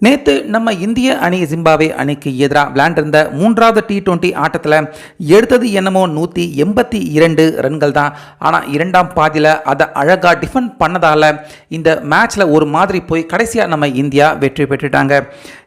நேற்று நம்ம இந்திய அணி ஜிம்பாப்வே அணிக்கு எதிராக விளையாண்டிருந்த மூன்றாவது T20 ஆட்டத்தில் எடுத்தது என்னமோ 182 ரன்கள் தான். ஆனால் இரண்டாம் பாதியில் அதை அழகாக டிஃபெண்ட் பண்ணதால் இந்த மேட்ச்சில் ஒரு மாதிரி போய் கடைசியாக நம்ம இந்தியா வெற்றி பெற்றுட்டாங்க.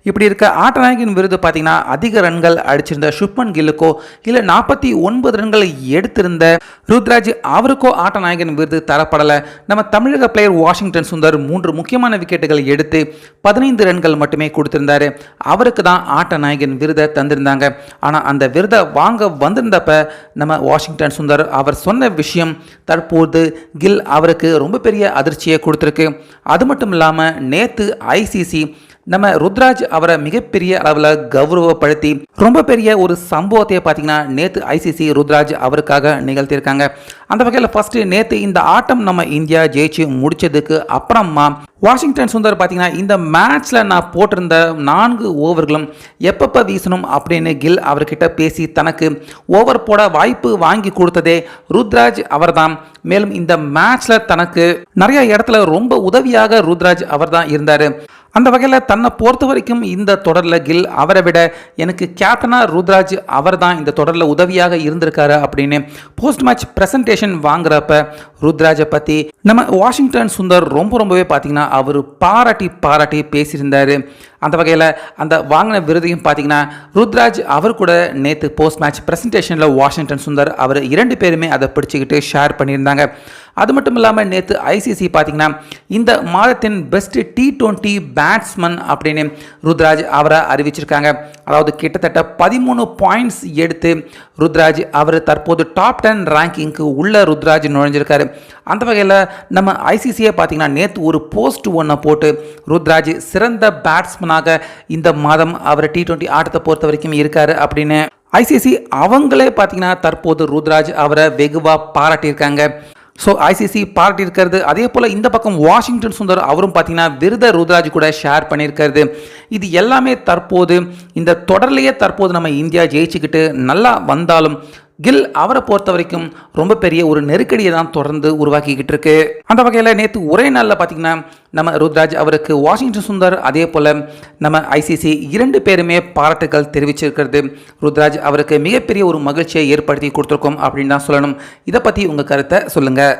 இப்படி இருக்க ஆட்டநாயகன் விருது பார்த்தீங்கன்னா அதிக ரன்கள் அடிச்சிருந்த சுப்மன் கில்லுக்கோ இல்லை 49 ரன்கள் எடுத்திருந்த ருத்ராஜ் அவருக்கோ ஆட்டநாயகன் விருது தரப்படலை. நம்ம தமிழக பிளேயர் வாஷிங்டன் சுந்தர் 3 முக்கியமான விக்கெட்டுகள் எடுத்து 15 ரன்கள் மட்டுமே கொடுத்திருந்தாரு. அவருக்கு தான் ஆட்டநாயகன் விருதை தந்திருந்தாங்க. ஆனால் அந்த விருதை வாங்க வந்திருந்தப்ப நம்ம வாஷிங்டன் சுந்தர் அவர் சொன்ன விஷயம் தற்போது கில் அவருக்கு ரொம்ப பெரிய அதிர்ச்சியை கொடுத்துருக்கு. அது மட்டும் இல்லாமல் நேற்று ஐசிசி நம்ம ருத்ராஜ் அவரை மிகப்பெரிய அளவில் கௌரவப்படுத்தி ரொம்ப பெரிய ஒரு சம்பவத்தை பார்த்தீங்கன்னா நேற்று ஐசிசி ருத்ராஜ் அவருக்காக நிகழ்த்தியிருக்காங்க. அந்த வகையில் ஃபர்ஸ்ட் நேற்று இந்த ஆட்டம் நம்ம இந்தியா ஜெயிச்சு முடிச்சதுக்கு அப்புறமா வாஷிங்டன் சுந்தர் பார்த்தீங்கன்னா இந்த மேட்ச்சில் நான் போட்டிருந்த 4 ஓவர்களும் எப்பப்போ வீசணும் அப்படின்னு கில் அவர்கிட்ட பேசி தனக்கு ஓவர் போட வாய்ப்பு வாங்கி கொடுத்ததே ருத்ராஜ் அவர்தான். மேலும் இந்த மேட்ச்சில் தனக்கு நிறைய இடத்துல ரொம்ப உதவியாக ருத்ராஜ் அவர் தான் இருந்தார். அந்த வகையில் தன்னை பொறுத்த வரைக்கும் இந்த தொடரில் கில் அவரை விட எனக்கு கேப்டனாக ருத்ராஜ் அவர் தான் இந்த தொடரில் உதவியாக இருந்திருக்காரு அப்படின்னு போஸ்ட் மேட்ச் ப்ரெசன்டேஷன் வாங்குறப்ப ருத்ராஜை பற்றி நம்ம வாஷிங்டன் சுந்தர் ரொம்பவே பார்த்தீங்கன்னா அவர் பாராட்டி பேசியிருந்தார். அந்த வகையில் அந்த வாங்கின விருதையும் பார்த்தீங்கன்னா ருத்ராஜ் அவர் கூட நேற்று போஸ்ட் மேட்ச் ப்ரெசன்டேஷனில் வாஷிங்டன் சுந்தர் அவர் 2 பேருமே அதை பிடிச்சிக்கிட்டு ஷேர் பண்ணியிருந்தாங்க. அது மட்டும் இல்லாமல் நேற்று ஐசிசி பார்த்தீங்கன்னா இந்த மாதத்தின் பெஸ்ட் T20 பேட்ஸ்மேன் அப்படின்னு ருத்ராஜ் அவரை அறிவிச்சிருக்காங்க. அதாவது கிட்டத்தட்ட 13 பாயிண்ட்ஸ் எடுத்து ருத்ராஜ் அவர் தற்போது டாப் 10 ரேங்கிங்க்கு உள்ள ருத்ராஜ் நுழைஞ்சிருக்காரு. அந்த வகையில் நம்ம ஐசிசியை பார்த்தீங்கன்னா நேற்று ஒரு போஸ்ட் ஒன்றை போட்டு ருத்ராஜ் சிறந்த பேட்ஸ்மேனாக இந்த மாதம் அவர் T20 ஆட்டத்தை பொறுத்த வரைக்கும் இருக்காரு அப்படின்னு ஐசிசி அவங்களே பார்த்தீங்கன்னா தற்போது ருத்ராஜ் அவரை வெகுவாக பாராட்டியிருக்காங்க. ஸோ ஐசிசி பாராட்டி இருக்கிறது. அதே போல் இந்த பக்கம் வாஷிங்டன் சுந்தர் அவரும் பார்த்தீங்கன்னா விருதை ருத்ராஜ் கூட ஷேர் பண்ணியிருக்கிறது. இது எல்லாமே தற்போது இந்த தொடர்லேயே தற்போது நம்ம இந்தியா ஜெயிச்சுக்கிட்டு நல்லா வந்தாலும் கில் அவரை பொறுத்த வரைக்கும் ரொம்ப பெரிய ஒரு நெருக்கடியை தான் தொடர்ந்து உருவாக்கிக்கிட்டு இருக்கு. அந்த வகையில் நேற்று ஒரே நாளில் பார்த்தீங்கன்னா நம்ம ருத்ராஜ் அவருக்கு வாஷிங்டன் சுந்தர் அதே போல் நம்ம ஐசிசி 2 பேருமே பாராட்டுகள் தெரிவிச்சிருக்கிறது. ருத்ராஜ் அவருக்கு மிகப்பெரிய ஒரு மகிழ்ச்சியை ஏற்படுத்தி கொடுத்துருக்கோம் அப்படின்னு தான் சொல்லணும். இதை பற்றி உங்கள் கருத்தை சொல்லுங்கள்.